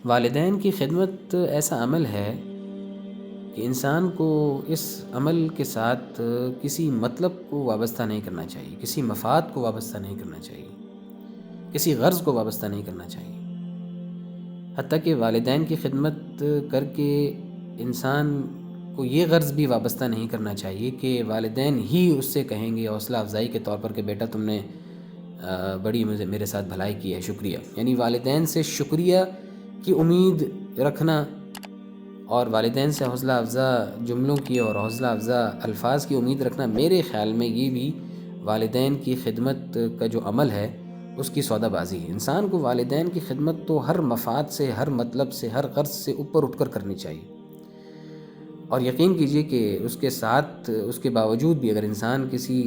والدین کی خدمت ایسا عمل ہے کہ انسان کو اس عمل کے ساتھ کسی مطلب کو وابستہ نہیں کرنا چاہیے، کسی مفاد کو وابستہ نہیں کرنا چاہیے، کسی غرض کو وابستہ نہیں کرنا چاہیے۔ حتیٰ کہ والدین کی خدمت کر کے انسان کو یہ غرض بھی وابستہ نہیں کرنا چاہیے کہ والدین ہی اس سے کہیں گے حوصلہ افزائی کے طور پر کہ بیٹا تم نے بڑی میرے ساتھ بھلائی کی ہے، شکریہ۔ یعنی والدین سے شکریہ کی امید رکھنا اور والدین سے حوصلہ افزا جملوں کی اور حوصلہ افزا الفاظ کی امید رکھنا، میرے خیال میں یہ بھی والدین کی خدمت کا جو عمل ہے اس کی سودا بازی ہے۔ انسان کو والدین کی خدمت تو ہر مفاد سے، ہر مطلب سے، ہر غرض سے اوپر اٹھ کر کرنی چاہیے، اور یقین کیجئے کہ اس کے ساتھ، اس کے باوجود بھی اگر انسان کسی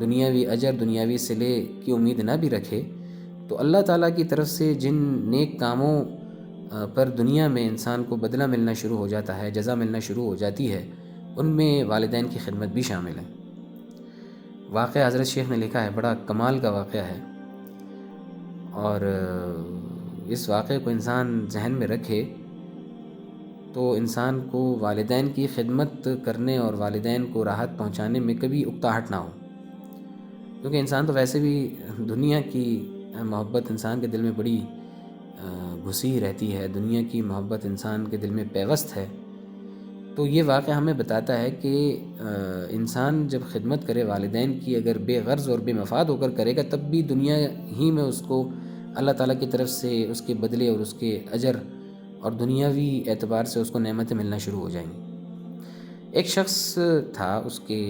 دنیاوی اجر، دنیاوی صلے کی امید نہ بھی رکھے تو اللہ تعالیٰ کی طرف سے جن نیک کاموں پر دنیا میں انسان کو بدلہ ملنا شروع ہو جاتا ہے، جزا ملنا شروع ہو جاتی ہے، ان میں والدین کی خدمت بھی شامل ہے۔ واقعہ حضرت شیخ نے لکھا ہے، بڑا کمال کا واقعہ ہے، اور اس واقعے کو انسان ذہن میں رکھے تو انسان کو والدین کی خدمت کرنے اور والدین کو راحت پہنچانے میں کبھی اکتاہٹ نہ ہو، کیونکہ انسان تو ویسے بھی دنیا کی محبت انسان کے دل میں بڑی گھسی رہتی ہے، دنیا کی محبت انسان کے دل میں پیوست ہے۔ تو یہ واقعہ ہمیں بتاتا ہے کہ انسان جب خدمت کرے والدین کی، اگر بے غرض اور بے مفاد ہو کر کرے گا، تب بھی دنیا ہی میں اس کو اللہ تعالیٰ کی طرف سے اس کے بدلے اور اس کے اجر اور دنیاوی اعتبار سے اس کو نعمتیں ملنا شروع ہو جائیں گی۔ ایک شخص تھا، اس کے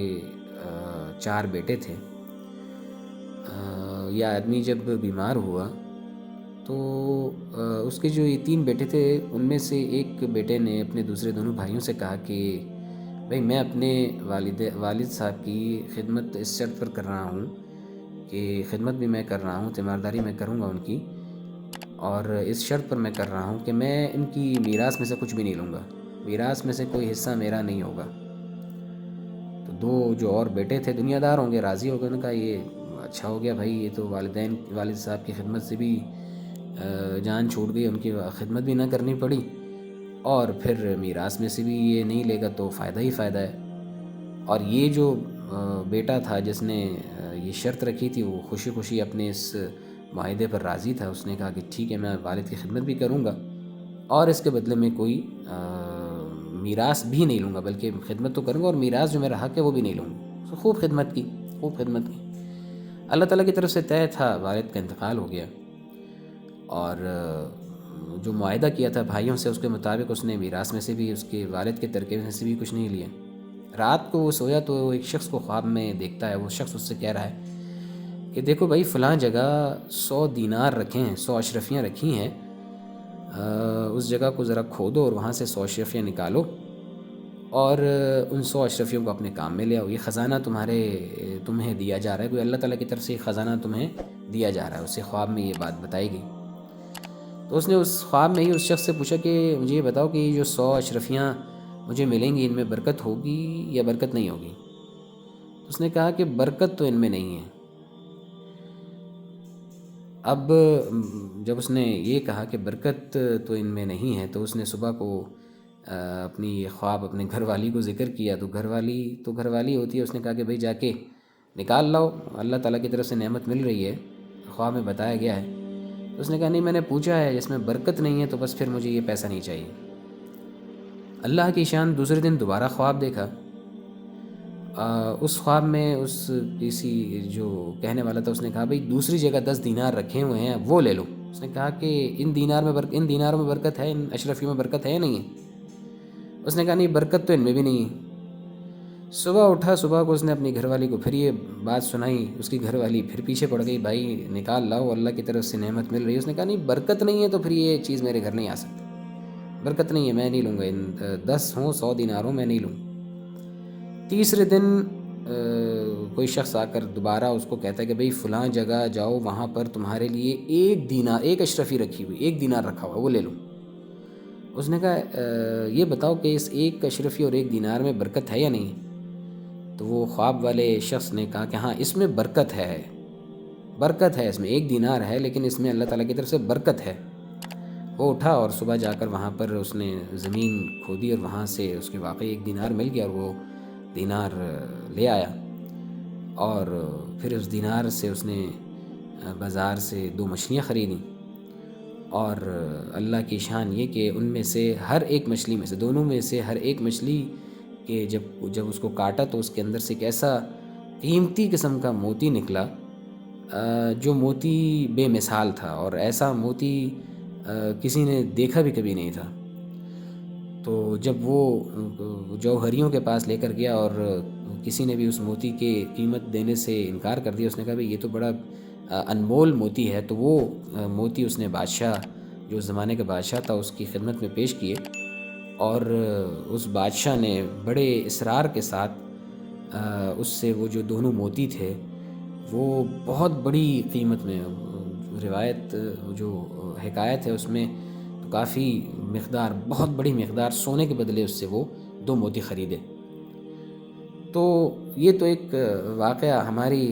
4 بیٹے تھے۔ یہ آدمی جب بیمار ہوا تو اس کے جو یہ 3 بیٹے تھے، ان میں سے ایک بیٹے نے اپنے دوسرے دونوں بھائیوں سے کہا کہ بھئی میں اپنے والد صاحب کی خدمت اس شرط پر کر رہا ہوں کہ خدمت بھی میں کر رہا ہوں، تیمارداری میں کروں گا ان کی، اور اس شرط پر میں کر رہا ہوں کہ میں ان کی میراث میں سے کچھ بھی نہیں لوں گا، میراث میں سے کوئی حصہ میرا نہیں ہوگا۔ تو 2 جو اور بیٹے تھے دنیا دار ہوں گے، راضی ہو گئے، انہوں نے کہا یہ اچھا ہو گیا بھائی، یہ تو والد صاحب کی خدمت سے بھی جان چھوٹ گئی، ان کی خدمت بھی نہ کرنی پڑی، اور پھر میراث میں سے بھی یہ نہیں لے گا تو فائدہ ہی فائدہ ہے۔ اور یہ جو بیٹا تھا جس نے یہ شرط رکھی تھی، وہ خوشی خوشی اپنے اس معاہدے پر راضی تھا۔ اس نے کہا کہ ٹھیک ہے، میں والد کی خدمت بھی کروں گا اور اس کے بدلے میں کوئی میراث بھی نہیں لوں گا، بلکہ خدمت تو کروں گا اور میراث جو میرا حق ہے وہ بھی نہیں لوں گا۔ خوب خدمت کی، خوب خدمت کی۔ اللہ تعالیٰ کی طرف سے طے تھا، والد کا انتقال ہو گیا، اور جو معاہدہ کیا تھا بھائیوں سے، اس کے مطابق اس نے میراث میں سے بھی، اس کے والد کے ترکے میں سے بھی کچھ نہیں لیا۔ رات کو وہ سویا تو ایک شخص کو خواب میں دیکھتا ہے، وہ شخص اس سے کہہ رہا ہے کہ دیکھو بھائی، فلاں جگہ 100 دینار رکھے ہیں، 100 اشرفیاں رکھی ہیں، اس جگہ کو ذرا کھودو اور وہاں سے 100 اشرفیاں نکالو اور ان 100 اشرفیوں کو اپنے کام میں لے آؤ۔ یہ خزانہ تمہیں دیا جا رہا ہے، کوئی اللہ تعالیٰ کی طرف سے یہ خزانہ تمہیں دیا جا رہا ہے۔ اسے خواب میں یہ بات بتائی گئی، تو اس نے اس خواب میں ہی اس شخص سے پوچھا کہ مجھے یہ بتاؤ کہ یہ جو 100 اشرفیاں مجھے ملیں گی، ان میں برکت ہوگی یا برکت نہیں ہوگی؟ تو اس نے کہا کہ برکت تو ان میں نہیں ہے۔ اب جب اس نے یہ کہا کہ برکت تو ان میں نہیں ہے، تو اس نے صبح کو اپنی یہ خواب اپنے گھر والی کو ذکر کیا، تو گھر والی ہوتی ہے، اس نے کہا کہ بھئی جا کے نکال لاؤ، اللہ تعالیٰ کی طرف سے نعمت مل رہی ہے، خواب میں بتایا گیا ہے۔ تو اس نے کہا نہیں، میں نے پوچھا ہے، جس میں برکت نہیں ہے تو بس پھر مجھے یہ پیسہ نہیں چاہیے۔ اللہ کی شان، دوسرے دن دوبارہ خواب دیکھا۔ اس خواب میں اس کسی جو کہنے والا تھا، اس نے کہا بھئی دوسری جگہ 10 دینار رکھے ہوئے ہیں، وہ لے لو۔ اس نے کہا کہ ان دیناروں میں برکت ہے، ان اشرفیوں میں برکت ہے یا نہیں ہے؟ اس نے کہا نہیں، برکت تو ان میں بھی نہیں ہے۔ صبح اٹھا، صبح کو اس نے اپنی گھر والی کو پھر یہ بات سنائی، اس کی گھر والی پھر پیچھے پڑ گئی، بھائی نکال لاؤ، اللہ کی طرف سے نعمت مل رہی ہے۔ اس نے کہا نہیں، برکت نہیں ہے تو پھر یہ چیز میرے گھر نہیں آ سکتی، برکت نہیں ہے، میں نہیں لوں گا، 10 ہوں 100 دینار ہوں، میں نہیں لوں۔ تیسرے دن کوئی شخص آ کر دوبارہ اس کو کہتا ہے کہ بھئی فلاں جگہ جاؤ، وہاں پر تمہارے لیے 1 اشرفی رکھی ہوئی، 1 دینار رکھا ہوا، وہ لے لو۔ اس نے کہا یہ بتاؤ کہ اس 1 اشرفی اور 1 دینار میں برکت ہے یا نہیں؟ تو وہ خواب والے شخص نے کہا کہ ہاں، اس میں برکت ہے، اس میں 1 دینار ہے، لیکن اس میں اللہ تعالیٰ کی طرف سے برکت ہے۔ وہ اٹھا اور صبح جا کر وہاں پر اس نے زمین کھودی اور وہاں سے اس کے واقعی ایک دینار مل گیا، اور وہ دینار لے آیا، اور پھر اس دینار سے اس نے بازار سے 2 مچھلیاں خریدیں، اور اللہ کی شان یہ کہ ان میں سے ہر ایک مچھلی میں سے، دونوں میں سے ہر ایک مچھلی کہ جب اس کو کاٹا تو اس کے اندر سے ایک ایسا قیمتی قسم کا موتی نکلا، جو موتی بے مثال تھا، اور ایسا موتی کسی نے دیکھا بھی کبھی نہیں تھا۔ تو جب وہ جوہریوں کے پاس لے کر گیا اور کسی نے بھی اس موتی کے قیمت دینے سے انکار کر دیا، اس نے کہا بھئی یہ تو بڑا انمول موتی ہے، تو وہ موتی اس نے بادشاہ، جو اس زمانے کا بادشاہ تھا، اس کی خدمت میں پیش کیے، اور اس بادشاہ نے بڑے اصرار کے ساتھ اس سے وہ جو دونوں موتی تھے وہ بہت بڑی قیمت میں، روایت جو حکایت ہے اس میں تو کافی مقدار، بہت بڑی مقدار سونے کے بدلے اس سے وہ 2 موتی خریدے۔ تو یہ تو ایک واقعہ ہماری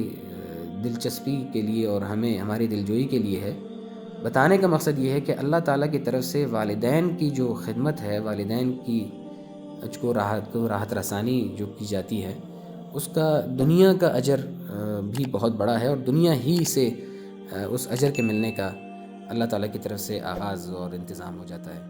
دلچسپی کے لیے اور ہمیں ہماری دلجوئی کے لیے ہے۔ بتانے کا مقصد یہ ہے کہ اللہ تعالیٰ کی طرف سے والدین کی جو خدمت ہے، والدین کی کو راحت رسانی جو کی جاتی ہے، اس کا دنیا کا اجر بھی بہت بڑا ہے، اور دنیا ہی سے اس اجر کے ملنے کا اللہ تعالیٰ کی طرف سے آغاز اور انتظام ہو جاتا ہے۔